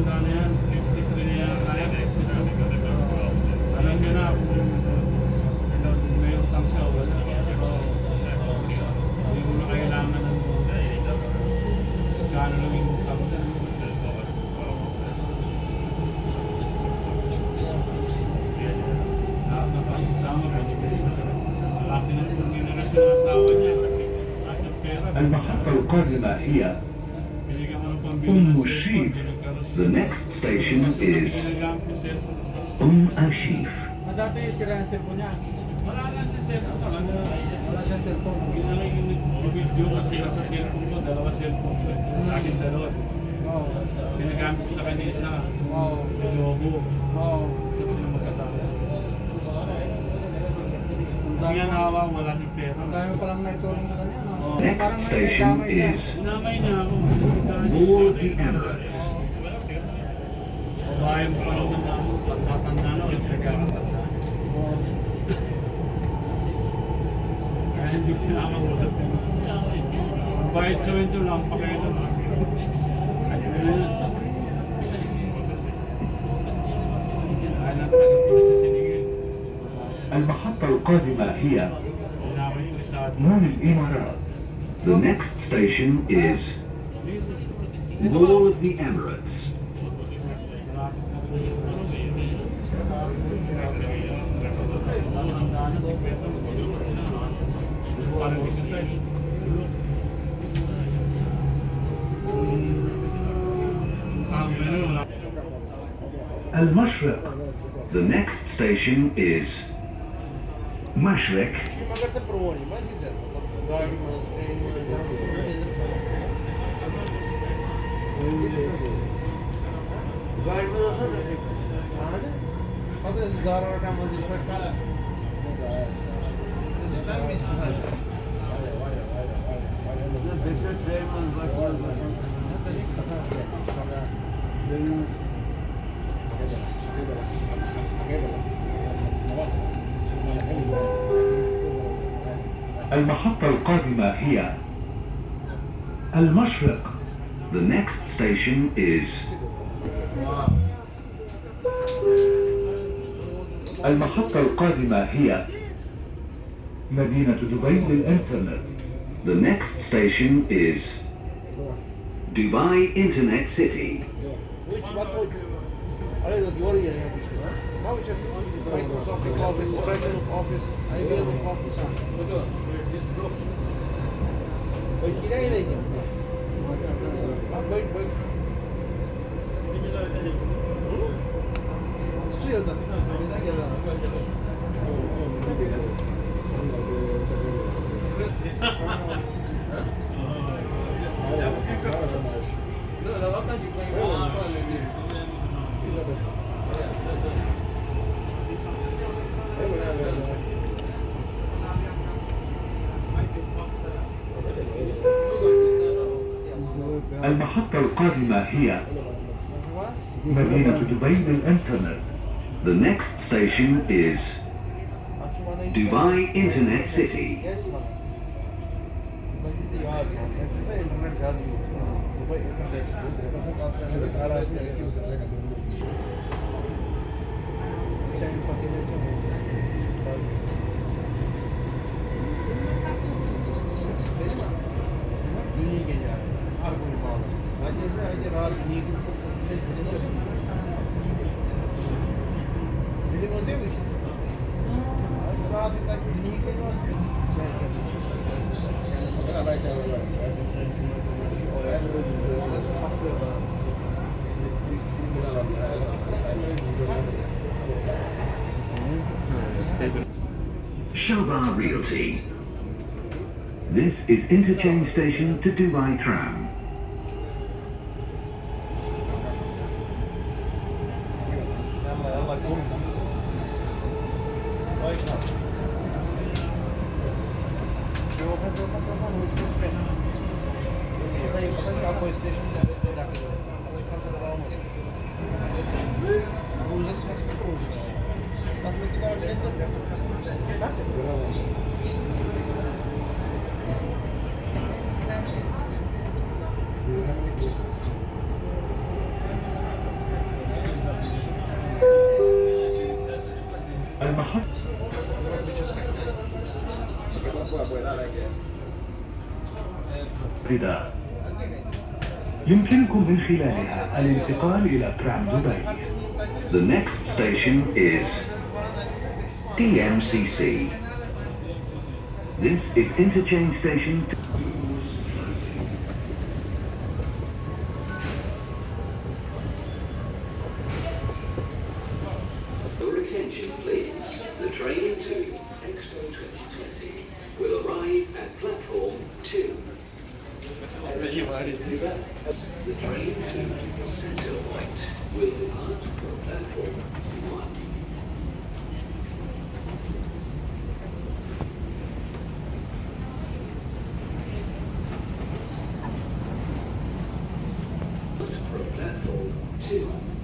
matanda na yan. 53 na yan. Kaya alam nyo na kung may utang siya o wala. Pero hindi mo na kailangan ng gano'n lang yung utang siya. Lahat na pa yung sama ko. Kasi nang generasyon ng asawa niya. المحطة القادمة هي الشيف. The next station is الشيف. Dati sira ang cellphone niya. Wala lang sa cellphone talaga. Wala siyang cellphone. Ginalay yung video at sila sa cellphone ko. Dalawa cellphone ko. Sa akin dalawa. Oo. Pinagamit ko sa kanila isa. Oo. Logo. Oo. Sa sila magkasama. Kung yan hawa, wala ng pera. Ang dami palang naitulong sa kanya. No? Next Parang may station damay siya. is Sinamay niya ako. Lord the Emperor. Babae mo pa naman na ako. Pagtatanda na ulit nagkakatanda. Kaya hindi ko sinakausap yun. Ang bayad sa winto lang, pakialam. Kaya lang tagal ko na siya sinigil. المحطة القادمة هي Sinamay yung isa. مول الإمارات. The next station is Mall of the Emirates. المشرق. The next station is مشرق. المحطة القادمة هي المشرق. The next station is المحطة القادمة هي مدينة دبي للإنترنت. The next station is Dubai Internet City. Microsoft Office, Microsoft Office, IBM Office. Wait, kinain na yun. Wait. Suyo da. المحطة القادمة هي مدينة دبي للإنترنت. The next station is Dubai Internet City. Shobha Realty. This is interchange station to Dubai Tram. الانصداد. يمكنكم من خلالها الانتقال إلى ترام دبي. The next station is TMCC. This is interchange station. Your attention, please. The train to Expo 2020 will arrive at platform 2. The train to Center Point will depart from platform 1. From platform 2.